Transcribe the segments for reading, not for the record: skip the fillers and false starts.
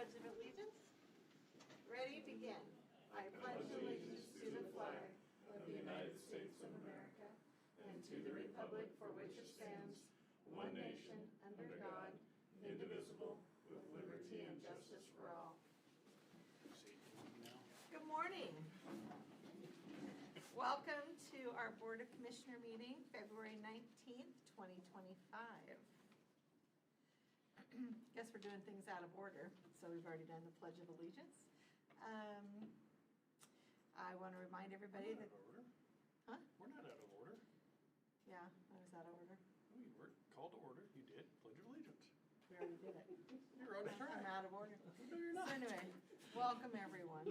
Pledge of Allegiance. Ready, begin. I pledge allegiance to the flag of the United States of America and to the republic for which it stands, one nation, under God, indivisible, with liberty and justice for all. Good morning. Welcome to our Board of Commissioner meeting, February 19th, 2025. Guess we're doing things out of order, so we've already done the Pledge of Allegiance. I want to remind everybody that... Huh? We're not out of order. Yeah, I was out of order. No, you weren't called to order. You did Pledge of Allegiance. We already did it. You're on track. I'm out of order. No, you're not. So anyway, welcome everyone.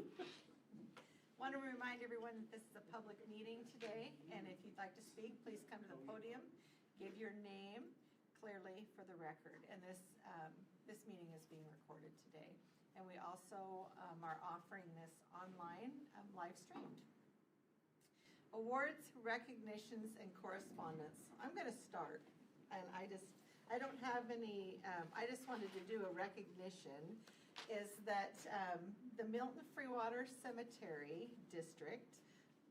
Want to remind everyone that this is a public meeting today, and if you'd like to speak, please come to the podium, give your name clearly for the record. And this meeting is being recorded today. And we also are offering this online, live streamed. Awards, recognitions, and correspondence. I'm going to start, and I don't have any, I just wanted to do a recognition, is that the Milton Freewater Cemetery District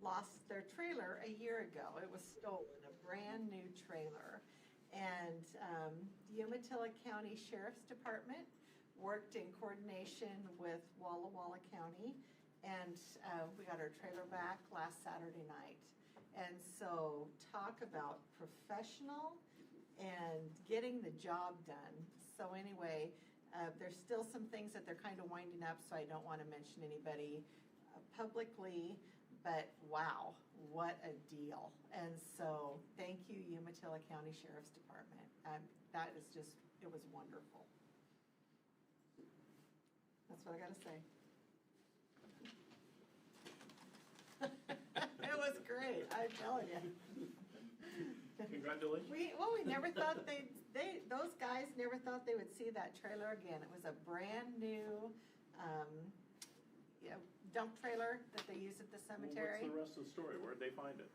lost their trailer a year ago. It was stolen, a brand new trailer. And the Umatilla County Sheriff's Department worked in coordination with Walla Walla County, and we got our trailer back last Saturday night. And so talk about professional and getting the job done. So anyway, there's still some things that they're kind of winding up, so I don't want to mention anybody publicly, but wow, what a deal. And so thank you, Umatilla County Sheriff's Department. That is just, it was wonderful. That's what I got to say. It was great, I'm telling you. Congratulations. We never thought those guys never thought they would see that trailer again. It was a brand new dump trailer that they use at the cemetery. Well, what's the rest of the story? Where'd they find it?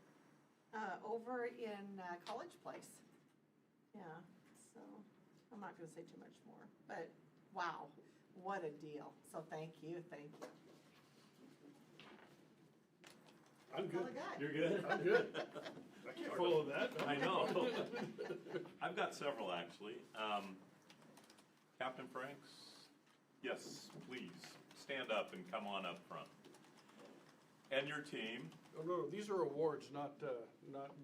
Over in College Place. Yeah, so I'm not going to say too much more, but wow, what a deal. So thank you. I'm That's all I good. got. You're good? I'm good. I can't follow that. I know. I've got several, actually. Captain Franks, yes, please, stand up and come on up front. And your team. Oh, no, these are awards, not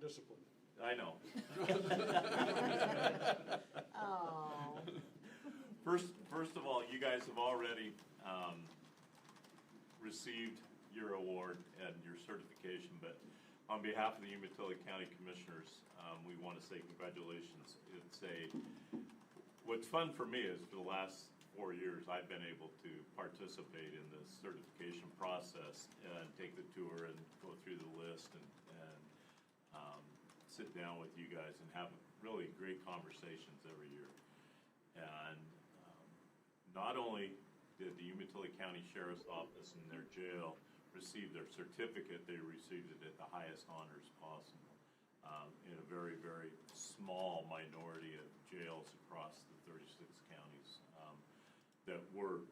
discipline. I know. Oh. First of all, you guys have already received your award and your certification, but on behalf of the Umatilla County Commissioners, we want to say congratulations. What's fun for me is for the last 4 years I've been able to participate in the certification process and take the tour and go through the list and sit down with you guys and have really great conversations every year. And not only did the Umatilla County Sheriff's Office and their jail receive their certificate, they received it at the highest honors possible in a very, very small minority of jails across the 36 counties that were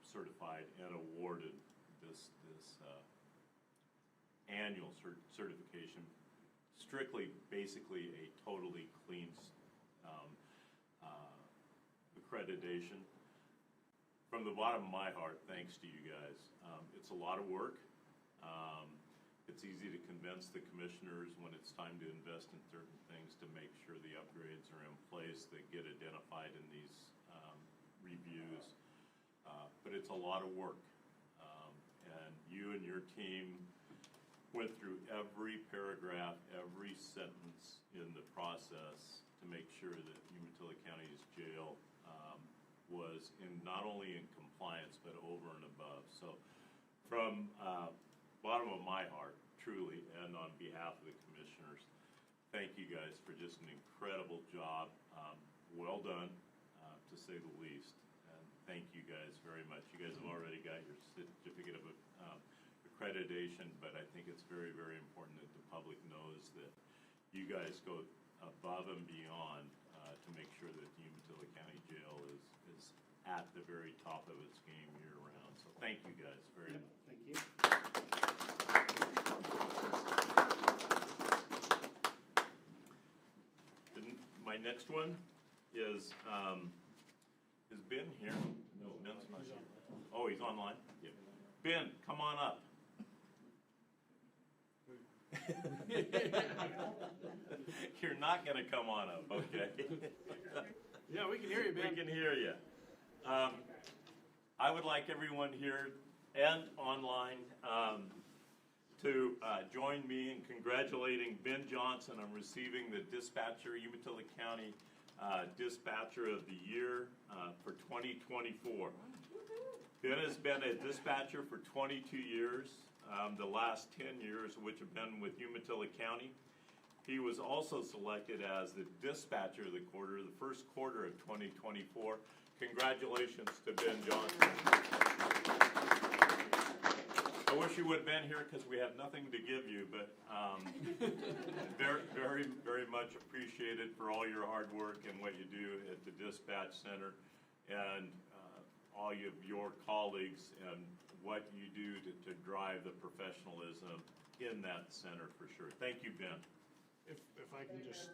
certified and awarded this annual certification, strictly, basically a totally clean accreditation. From the bottom of my heart, thanks to you guys. It's a lot of work. It's easy to convince the commissioners when it's time to invest in certain things to make sure the upgrades are in place that get identified in these reviews. But it's a lot of work. And you and your team went through every paragraph, every sentence in the process to make sure that Umatilla County's jail was not only in compliance but over and above. So from bottom of my heart, truly, and on behalf of the commissioners, thank you guys for just an incredible job. Well done, to say the least. And thank you guys very much. You guys have already got your certificate of accreditation, but I think it's very, very important that the public knows that you guys go above and beyond to make sure that the Umatilla County Jail is at the very top of its game year-round. So thank you guys very much. Thank you. My next one is Ben here? No, Ben's not here. Oh, he's online? Yeah. Ben, come on up. You're not gonna come on up, okay? Yeah, we can hear you, Ben. We can hear you. I would like everyone here and online to join me in congratulating Ben Johnson on receiving the Dispatcher, Umatilla County Dispatcher of the Year for 2024. Ben has been a dispatcher for 22 years, the last 10 years of which have been with Umatilla County. He was also selected as the Dispatcher of the Quarter, the first quarter of 2024. Congratulations to Ben Johnson. I wish you would have been here because we have nothing to give you, but very, very, very much appreciated for all your hard work and what you do at the Dispatch Center, and all of your colleagues and what you do to drive the professionalism in that center for sure. Thank you, Ben. If I can just,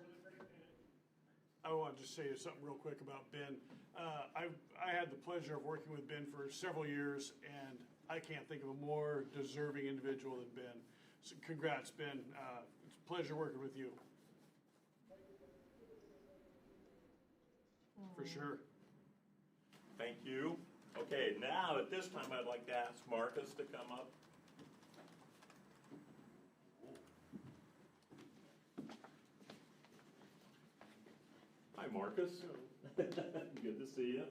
I want to just say something real quick about Ben. I had the pleasure of working with Ben for several years, and I can't think of a more deserving individual than Ben. So congrats, Ben. It's a pleasure working with you. For sure. Thank you. Okay, now at this time I'd like to ask Marcus to come up. Hi, Marcus. Good to see you.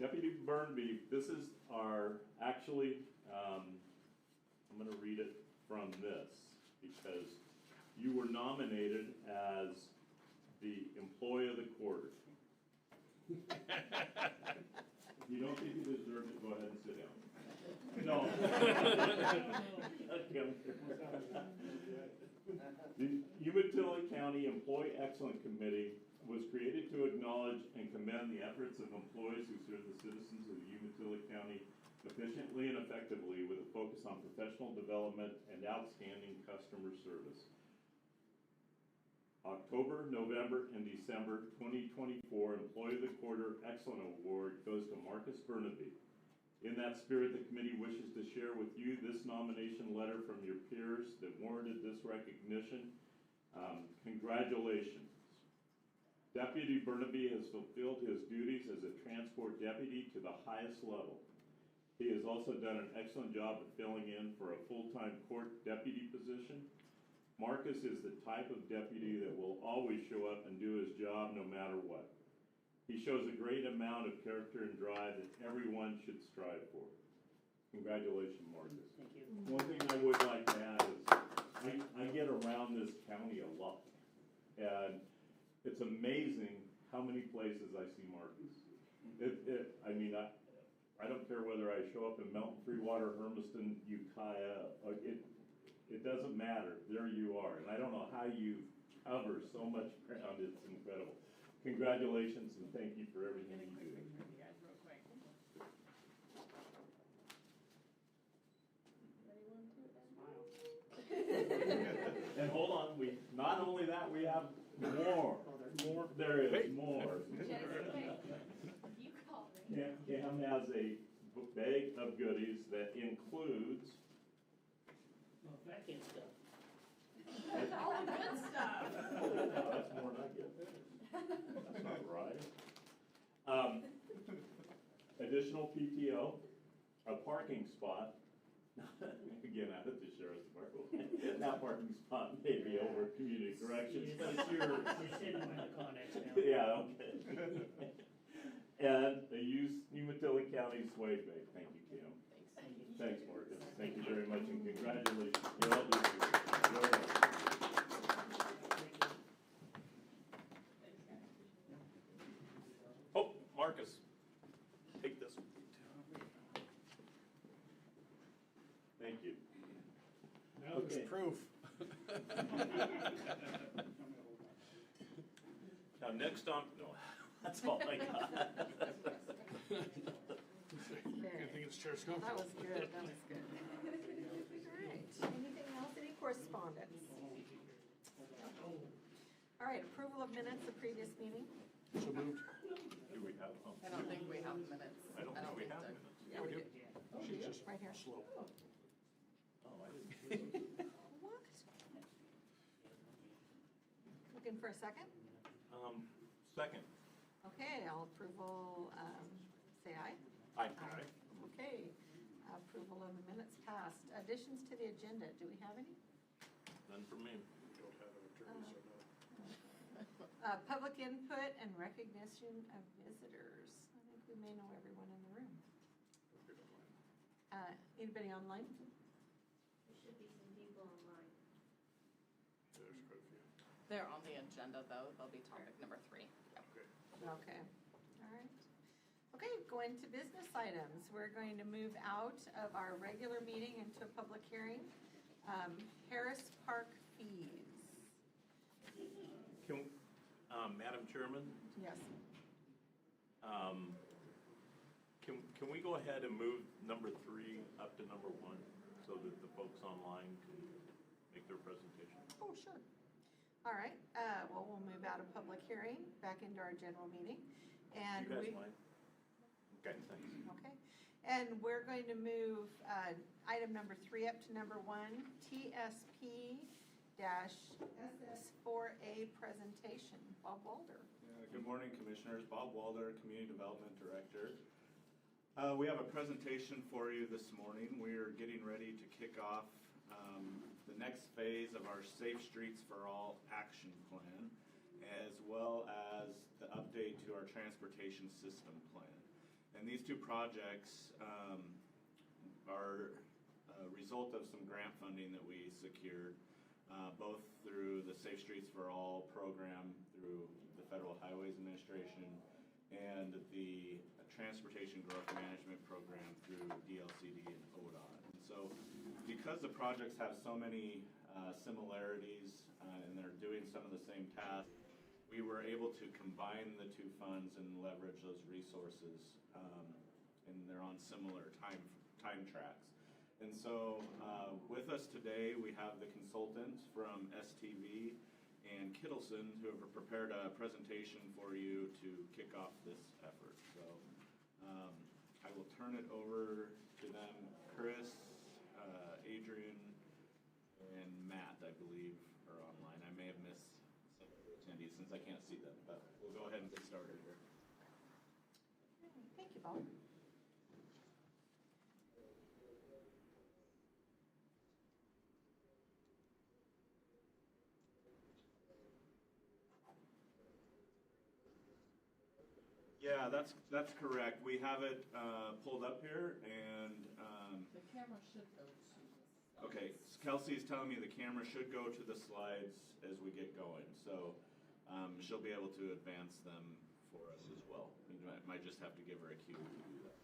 Deputy Burnby, this is our, actually, I'm going to read it from this because you were nominated as the Employee of the Quarter. You don't think you deserve it, go ahead and sit down. No. The Umatilla County Employee Excellence Committee was created to acknowledge and commend the efforts of employees who serve the citizens of the Umatilla County efficiently and effectively with a focus on professional development and outstanding customer service. October, November, and December 2024 Employee of the Quarter Excellent Award goes to Marcus Burnaby. In that spirit, the committee wishes to share with you this nomination letter from your peers that warranted this recognition. Congratulations. Deputy Burnaby has fulfilled his duties as a transport deputy to the highest level. He has also done an excellent job of filling in for a full-time court deputy position. Marcus is the type of deputy that will always show up and do his job no matter what. He shows a great amount of character and drive that everyone should strive for. Congratulations, Marcus. Thank you. One thing I would like to add is I get around this county a lot, and it's amazing how many places I see Marcus. I don't care whether I show up in Mountain Freewater, Hermiston, Ukiah, it doesn't matter. There you are. And I don't know how you cover so much ground. It's incredible. Congratulations and thank you for everything you do. And hold on, not only that, we have more. More. There is more. You called me. Cam has a bag of goodies that includes Well, vacuum stuff. All the good stuff. Oh, that's more than I get. That's not right. Additional PTO, a parking spot. Again, out at the sheriff's department. That parking spot may be over at community corrections, but it's yours. You're sitting by the Connex now. Yeah, okay. And a Umatilla County sway bag. Thank you, Kim. Thanks, Marcus. Thank you very much, and congratulations. You're all doing good. You're welcome. Oh, Marcus, take this one. Thank you. Now there's Okay. proof. Now, next on, no. That's all I got. I think it's Chair Scofield. That was good, that was good. All right, anything else, any correspondence? All right, approval of minutes of previous meeting? So moved. Do we have, oh, I don't think we have minutes. I don't think we have so. minutes. Yeah, we do. She's just Right here. slow. Oh, I didn't. What? Looking for a second? Second. Okay, all approval, say aye. Aye. Okay, approval of the minutes passed. Additions to the agenda, do we have any? None for me. Don't have an attorney, so no. Public input and recognition of visitors. I think we may know everyone in the room. Anybody online? There should be some people online. There's quite a few. They're on the agenda, though. They'll be topic number 3. Yep. Okay. Okay, all right. Okay, going to business items. We're going to move out of our regular meeting into a public hearing. Harris Park fees. Can, Madam Chairman, Yes. can we go ahead and move number 3 up to number 1 so that the folks online can make their presentation? Oh, sure. All right, well, we'll move out of public hearing, back into our general meeting. And You guys we, mind? Okay, thanks. okay. And we're going to move item number 3 up to number 1, TSP-SS4A Presentation. Bob Walder. Good morning, Commissioners. Bob Walder, Community Development Director. We have a presentation for you this morning. We're getting ready to kick off the next phase of our Safe Streets for All action plan, as well as the update to our transportation system plan. And these two projects are a result of some grant funding that we secured, both through the Safe Streets for All program through the Federal Highways Administration and the Transportation Growth Management Program through DLCD and ODOT. And so because the projects have so many similarities and they're doing some of the same tasks, we were able to combine the two funds and leverage those resources, and they're on similar time tracks. And so with us today, we have the consultants from STV and Kittleson who have prepared a presentation for you to kick off this effort. So I will turn it over to them. Chris, Adrian, and Matt, I believe, are online. I may have missed some of the attendees since I can't see them, but we'll go ahead and get started here. Thank you, Bob. Yeah, that's correct. We have it pulled up here, and The camera should go to this. okay, Kelsey's telling me the camera should go to the slides as we get going, so she'll be able to advance them for us as well. You might just have to give her a cue to do that.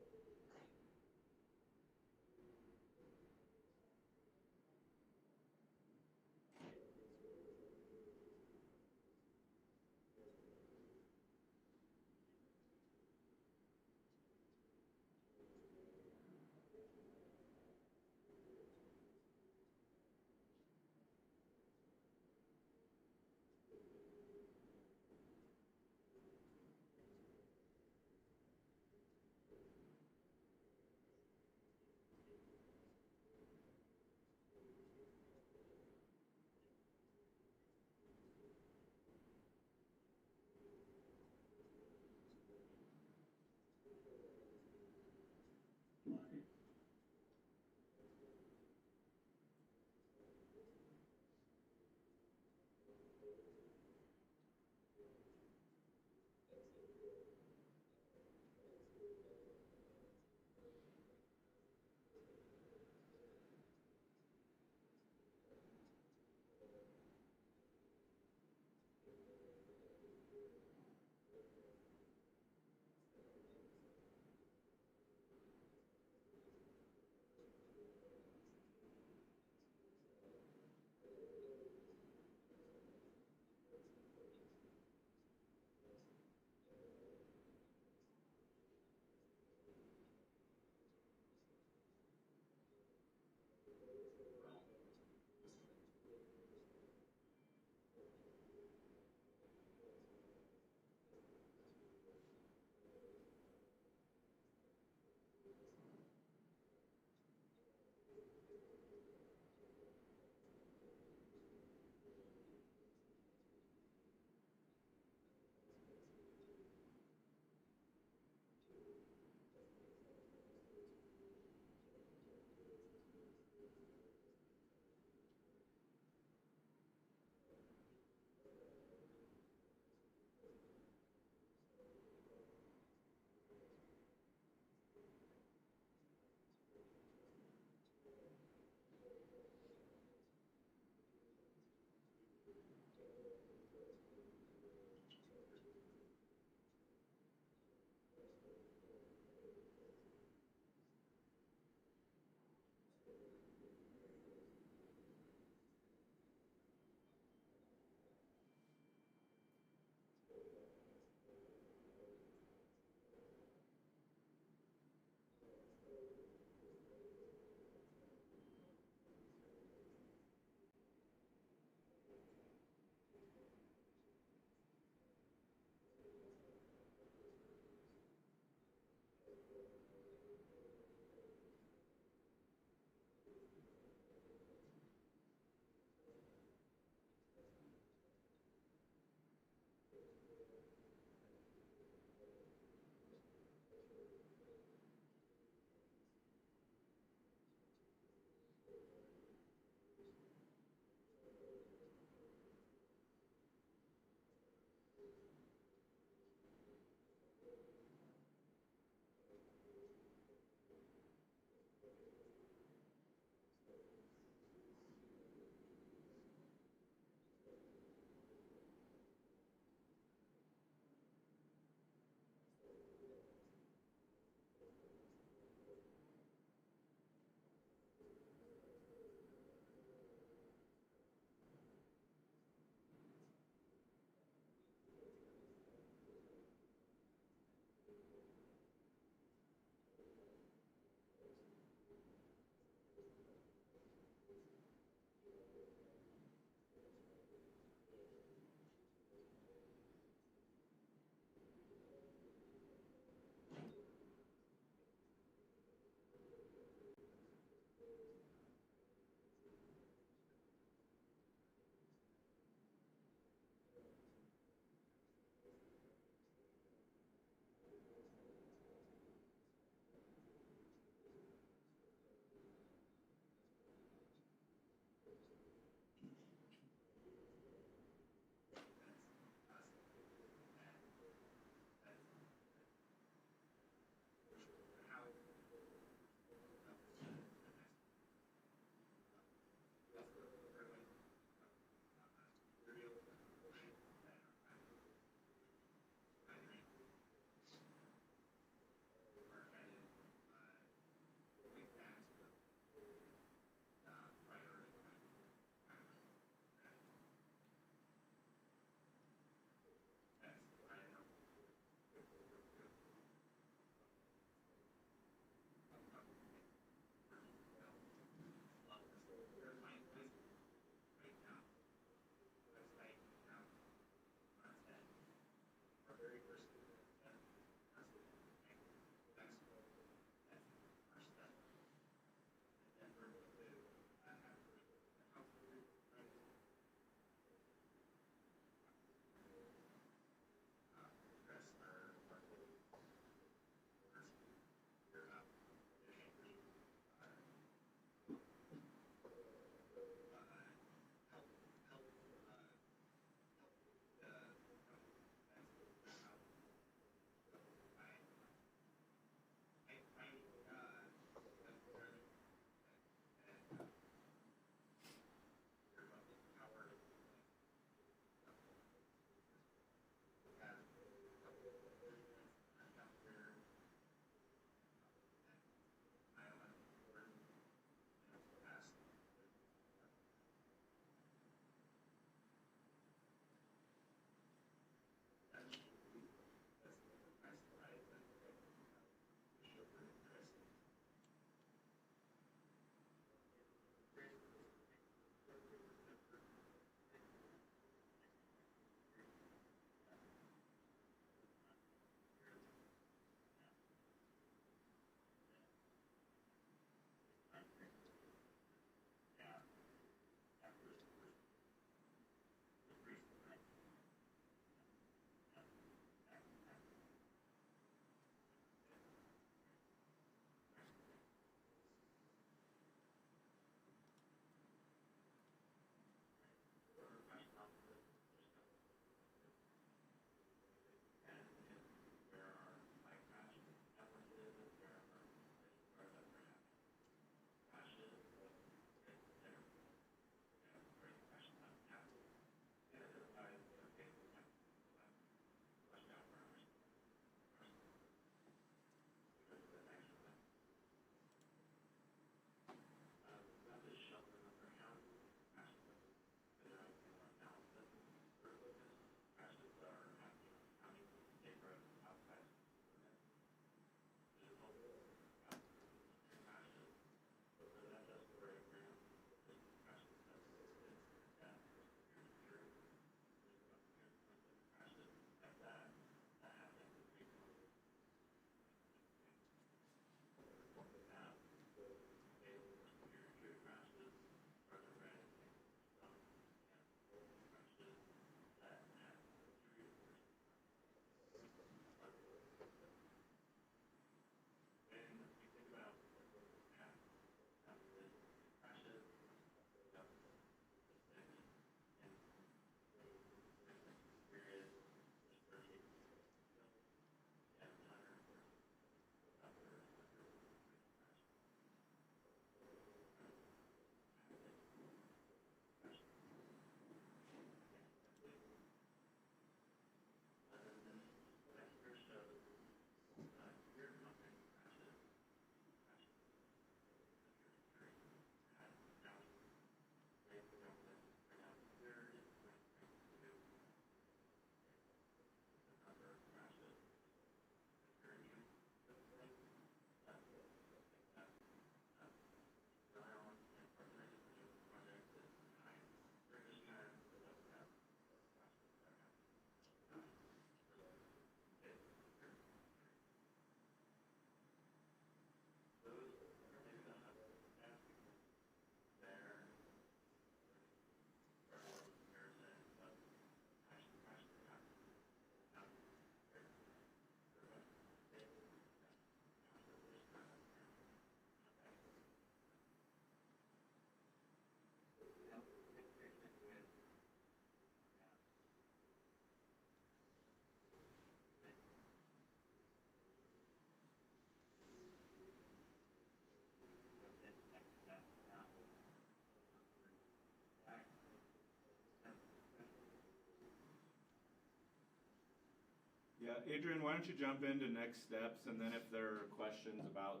Adrian, why don't you jump into next steps, and then if there are questions about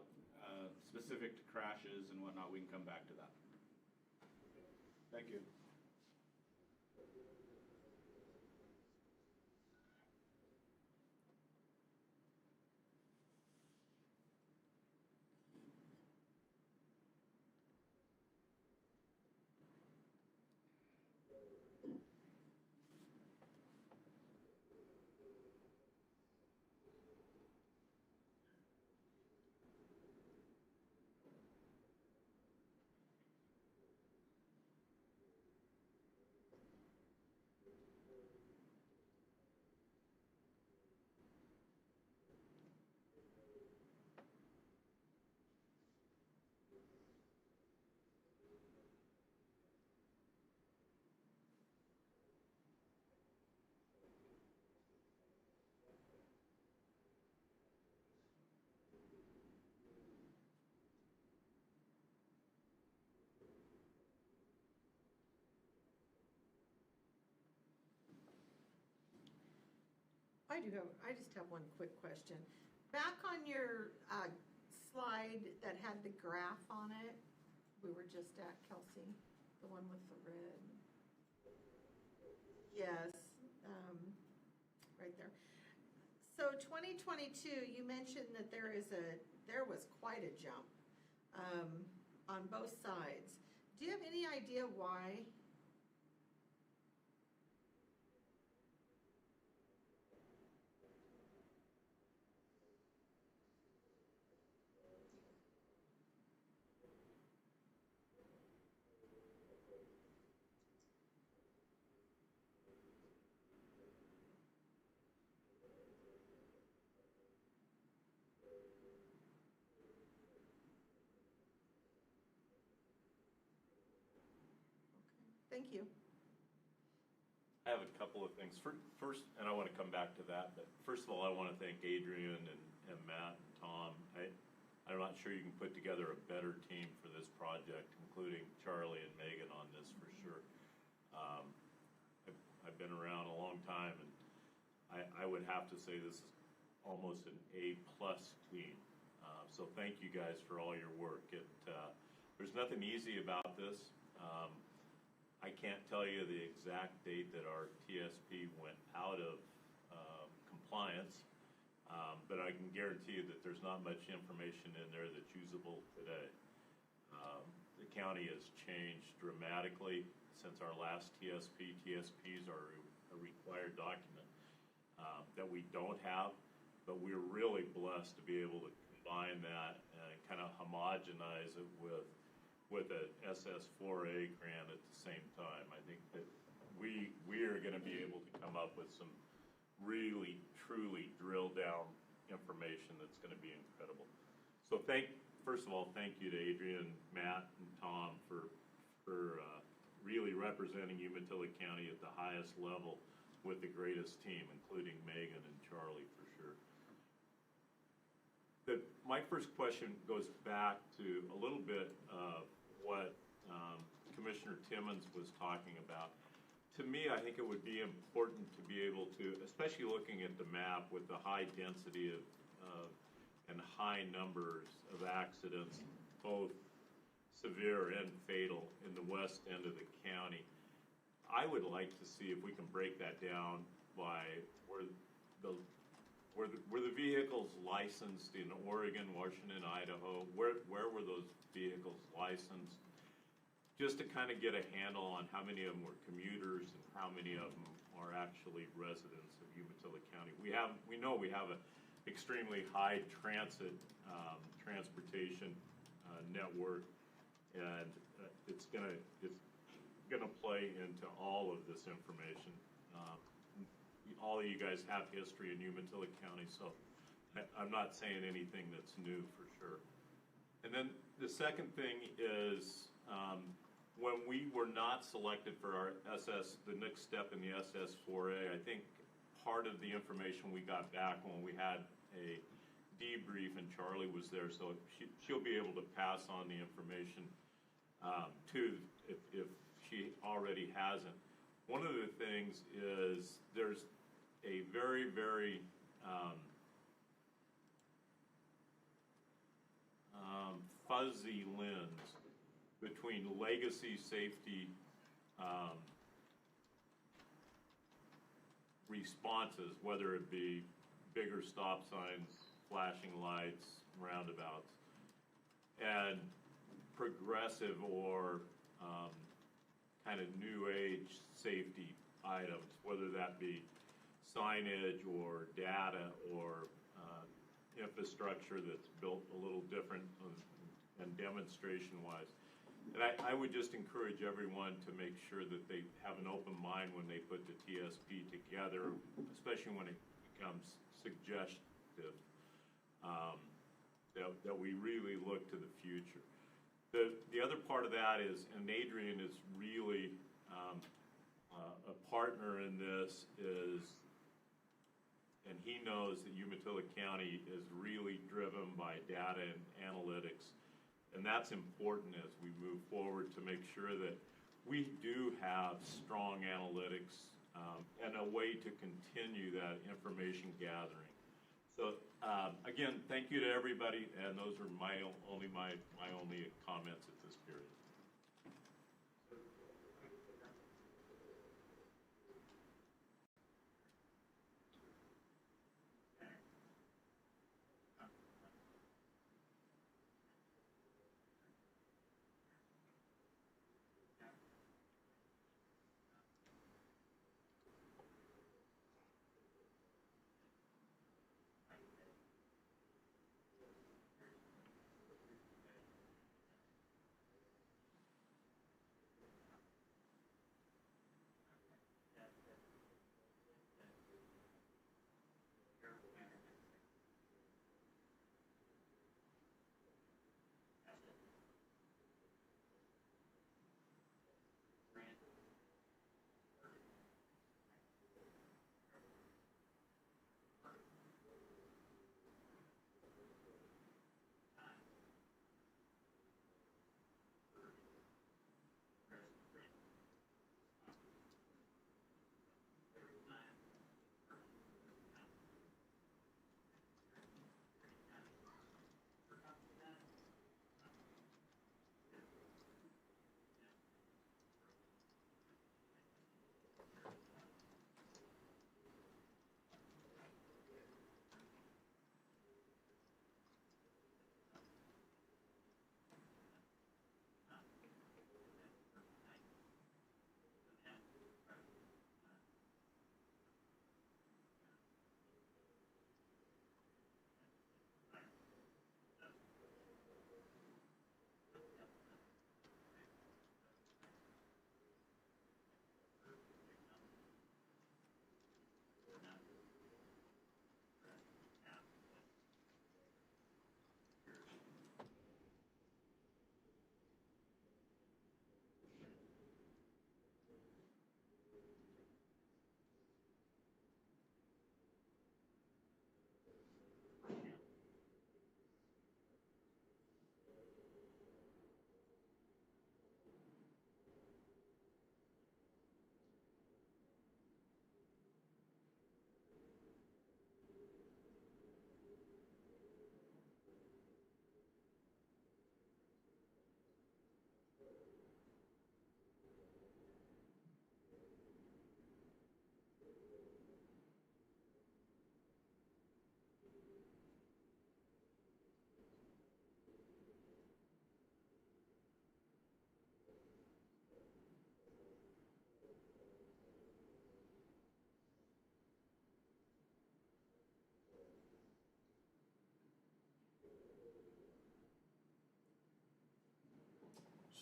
specific to crashes and whatnot, we can come back to that. Thank you. I just have one quick question. Back on your slide that had the graph on it, we were just at, Kelsey, the one with the red. Yes, right there. So 2022, you mentioned that there was quite a jump on both sides. Do you have any idea why? Thank you. I have a couple of things. First, and I want to come back to that, but first of all, I want to thank Adrian and Matt and Tom. I'm not sure you can put together a better team for this project, including Charlie and Megan on this for sure. I've been around a long time, and I would have to say this is almost an A+ team. So thank you guys for all your work. There's nothing easy about this. I can't tell you the exact date that our TSP went out of compliance, but I can guarantee you that there's not much information in there that's usable today. The county has changed dramatically since our last TSP. TSPs are a required document that we don't have, but we're really blessed to be able to combine that and kind of homogenize it with a SS4A grant at the same time. I think that we are going to be able to come up with some really, truly drilled down information that's going to be incredible. So first of all, thank you to Adrian, Matt, and Tom for really representing Umatilla County at the highest level with the greatest team, including Megan and Charlie for sure. My first question goes back to a little bit of what Commissioner Timmons was talking about. To me, I think it would be important to be able to, especially looking at the map with the high density and high numbers of accidents, both severe and fatal in the west end of the county. I would like to see if we can break that down by were the vehicles licensed in Oregon, Washington, Idaho? Where were those vehicles licensed? Just to kind of get a handle on how many of them were commuters and how many of them are actually residents of Umatilla County. We know we have an extremely high transportation network, and it's gonna play into all of this information. All of you guys have history in Umatilla County, so I'm not saying anything that's new for sure. And then the second thing is when we were not selected for our the next step in the SS4A, I think part of the information we got back when we had a debrief, and Charlie was there, so she'll be able to pass on the information if she already hasn't. One of the things is there's a very, very fuzzy lens between legacy safety responses, whether it be bigger stop signs, flashing lights, roundabouts, and progressive or kind of new age safety items, whether that be signage or data or infrastructure that's built a little different and demonstration wise. And I would just encourage everyone to make sure that they have an open mind when they put the TSP together, especially when it becomes suggestive, that we really look to the future. The other part of that is, and Adrian is really a partner in this, and he knows that Umatilla County is really driven by data and analytics. And that's important as we move forward to make sure that we do have strong analytics and a way to continue that information gathering. So again, thank you to everybody, and those are my only comments at this period.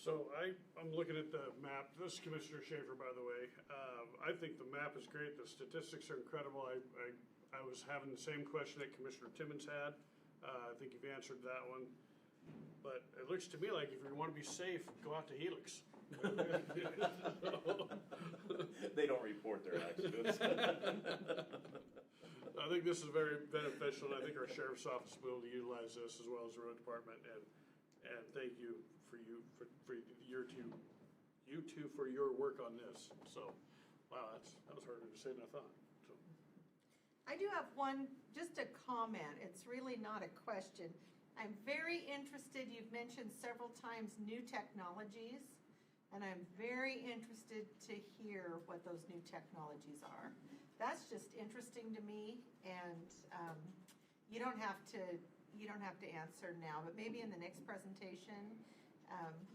So I'm looking at the map. This is Commissioner Schaefer, by the way. I think the map is great. The statistics are incredible. I was having the same question that Commissioner Timmons had. I think you've answered that one. But it looks to me like if you want to be safe, go out to Helix. They don't report their accidents. I think this is very beneficial, and I think our sheriff's office will be able to utilize this as well as the road department. And thank you for you two for your work on this. So, wow, that was harder to say than I thought. So. I do have one, just a comment. It's really not a question. I'm very interested, you've mentioned several times new technologies, and I'm very interested to hear what those new technologies are. That's just interesting to me, and you don't have to answer now, but maybe in the next presentation,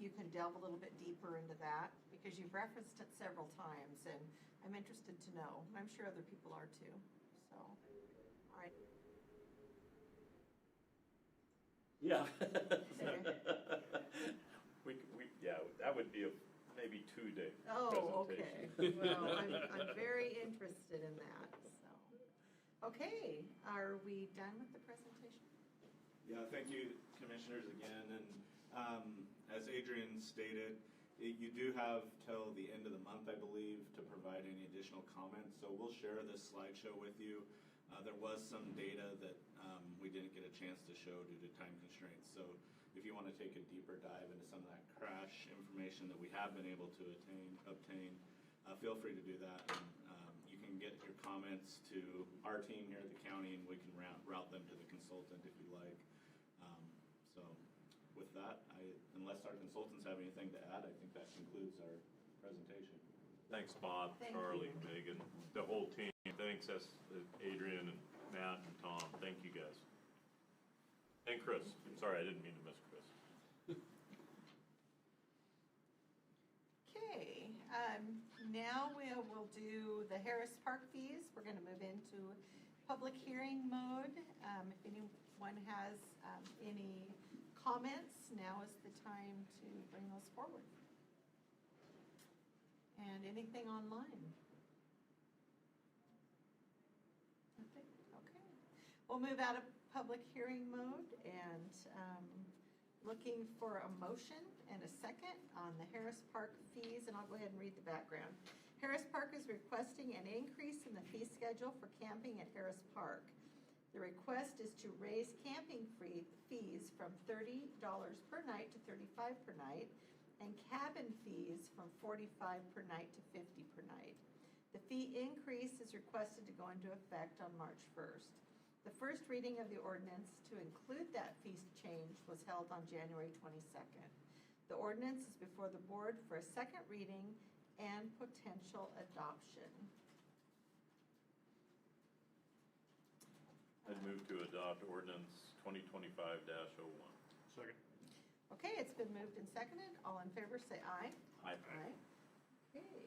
you can delve a little bit deeper into that, because you've referenced it several times, and I'm interested to know. I'm sure other people are too, so, all right. Yeah. Okay. Yeah, that would be a maybe 2-day Oh, presentation. okay. Well, I'm very interested in that, so. Okay, are we done with the presentation? Yeah, thank you, commissioners, again. And as Adrian stated, you do have till the end of the month, I believe, to provide any additional comments. So we'll share this slideshow with you. There was some data that we didn't get a chance to show due to time constraints. So if you want to take a deeper dive into some of that crash information that we have been able to obtain, feel free to do that. And you can get your comments to our team here at the county, and we can route them to the consultant if you like. So with that, unless our consultants have anything to add, I think that concludes our presentation. Thanks, Bob, Thank Charlie, you. Megan, the whole team. Thanks, Adrian and Matt and Tom. Thank you guys. And Chris. I'm sorry, I didn't mean to miss Chris. Okay, now we will do the Harris Park fees. We're going to move into public hearing mode. If anyone has any comments, now is the time to bring those forward. And anything online? Nothing? Okay. We'll move out of public hearing mode and looking for a motion and a second on the Harris Park fees, and I'll go ahead and read the background. Harris Park is requesting an increase in the fee schedule for camping at Harris Park. The request is to raise camping fees from $30 per night to $35 per night, and cabin fees from $45 per night to $50 per night. The fee increase is requested to go into effect on March 1st. The first reading of the ordinance to include that fee change was held on January 22nd. The ordinance is before the board for a second reading and potential adoption. I'd move to adopt ordinance 2025-01. Second. Okay, it's been moved and seconded. All in favor say aye. Aye. Aye. Okay,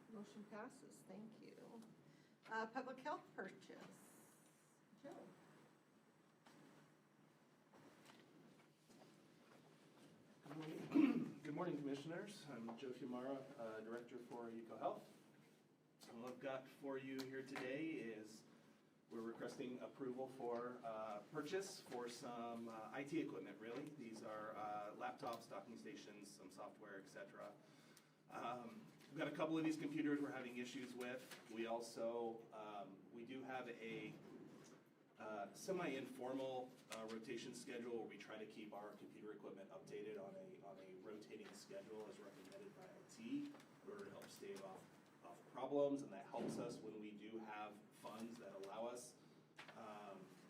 motion passes. Thank you. Public health purchase. Joe. Good morning, Commissioners. I'm Joe Fiumara, Director for EcoHealth. What I've got for you here today is we're requesting approval for purchase for some IT equipment, really. These are laptops, docking stations, some software, etc. We've got a couple of these computers we're having issues with. We also, we do have a semi-informal rotation schedule where we try to keep our computer equipment updated on a rotating schedule as recommended by IT in order to help stave off problems, and that helps us when we do have funds that allow us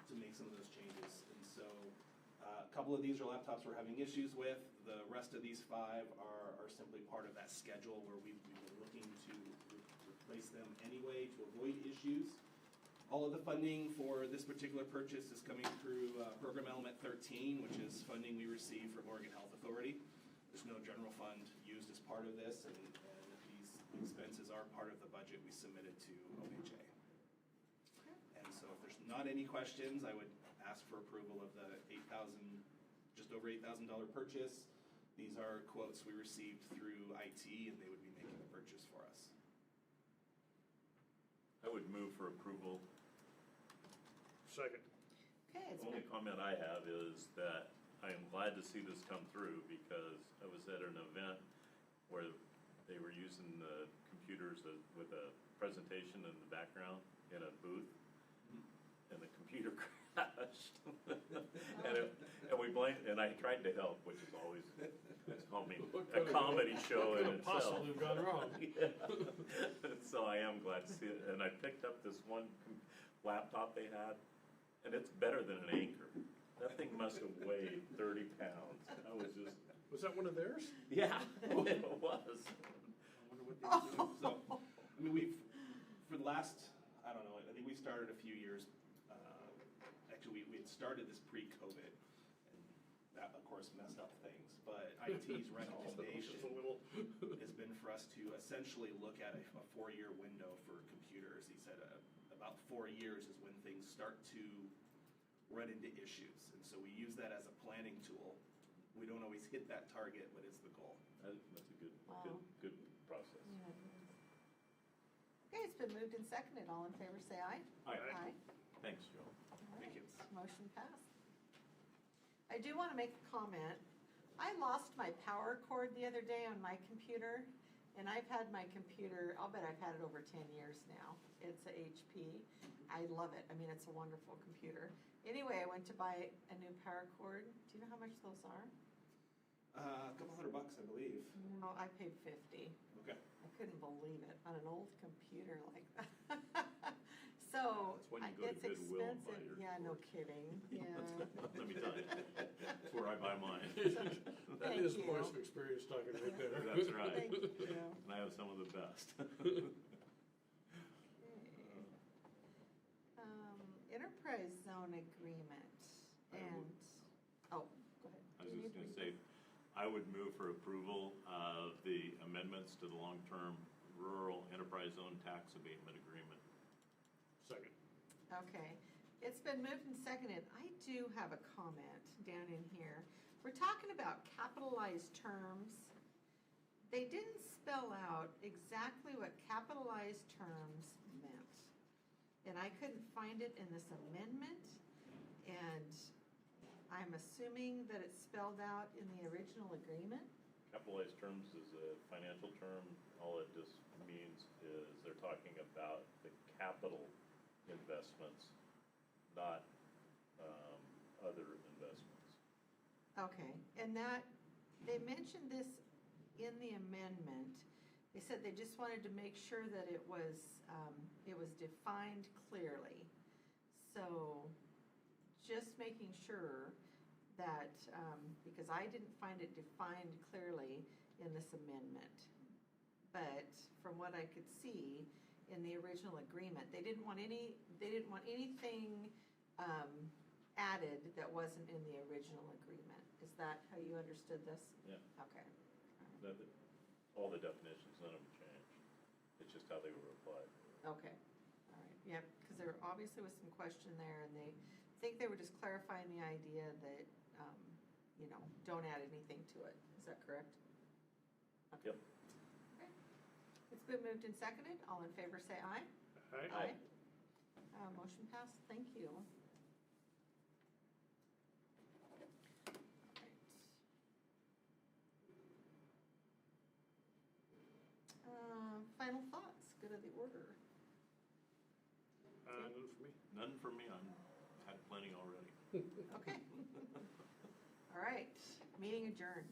to make some of those changes. And so a couple of these are laptops we're having issues with. The rest of these 5 are simply part of that schedule where we've been looking to replace them anyway to avoid issues. All of the funding for this particular purchase is coming through Program Element 13, which is funding we receive from Oregon Health Authority. There's no general fund used as part of this, and these expenses are part of the budget we submitted to OHA. And so if there's not any questions, I would ask for approval of the just over $8,000 purchase. These are quotes we received through IT, and they would be making the purchase for us. I would move for approval. Second. Okay, it's The only been, comment I have is that I am glad to see this come through because I was at an event where they were using the computers with a presentation in the background in a booth, and the computer crashed. and we blamed, and I tried to help, which is always, a comedy show in Could have possibly itself. have gone wrong. Yeah. So I am glad to see it, and I picked up this one laptop they had, and it's better than an Anchor. That thing must have weighed 30 pounds. I was just, Was that one of theirs? yeah, it was. I wonder what they do. So, I mean, for the last, I don't know, I think we started a few years, actually, we had started this pre-COVID, and that, of course, messed up things, but IT's recommendation has been for us to essentially look at a 4-year window for computers. He said about 4 years is when things start to run into issues, and so we use that as a planning tool. We don't always hit that target, but it's the goal. That's a good process. Yeah. Okay, it's been moved and seconded. All in favor, say aye. Aye. Thanks, Joe. All Thank you. right, motion passed. I do want to make a comment. I lost my power cord the other day on my computer, and I've had my computer, I'll bet I've had it over 10 years now. It's a HP. I love it. I mean, it's a wonderful computer. Anyway, I went to buy a new power cord. Do you know how much those are? A couple $100, I believe. No, I paid 50. Okay. I couldn't believe it on an old computer like that. So, That's when you go to it's Goodwill and buy expensive. your Yeah, no cord. kidding. Yeah. Let me tell you, that's where I buy mine. That Thank is you. voice of experience talking right there. That's right. Thank you. And I have some of the best. Enterprise zone agreement and, oh, go ahead. I was just gonna say, I would move for approval of the amendments to the long-term rural enterprise zone tax abatement agreement. Second. Okay, it's been moved and seconded. I do have a comment down in here. We're talking about capitalized terms. They didn't spell out exactly what capitalized terms meant. And I couldn't find it in this amendment, and I'm assuming that it's spelled out in the original agreement. Capitalized terms is a financial term. All it just means is they're talking about the capital investments, not other investments. Okay, and that, they mentioned this in the amendment. They said they just wanted to make sure that it was defined clearly. So, just making sure that, because I didn't find it defined clearly in this amendment. But from what I could see in the original agreement, they didn't want anything added that wasn't in the original agreement. Is that how you understood this? Yeah. Okay. All the definitions, none of them changed. It's just how they were applied. Okay, all right, yep, because there obviously was some question there, and they think they were just clarifying the idea that, don't add anything to it. Is that correct? Okay. Yep. Okay. It's been moved and seconded. All in favor, say aye. Aye. Motion passed. Thank you. Final thoughts, good of the order. None for me. None for me. I've had plenty already. Okay. All right, meeting adjourned.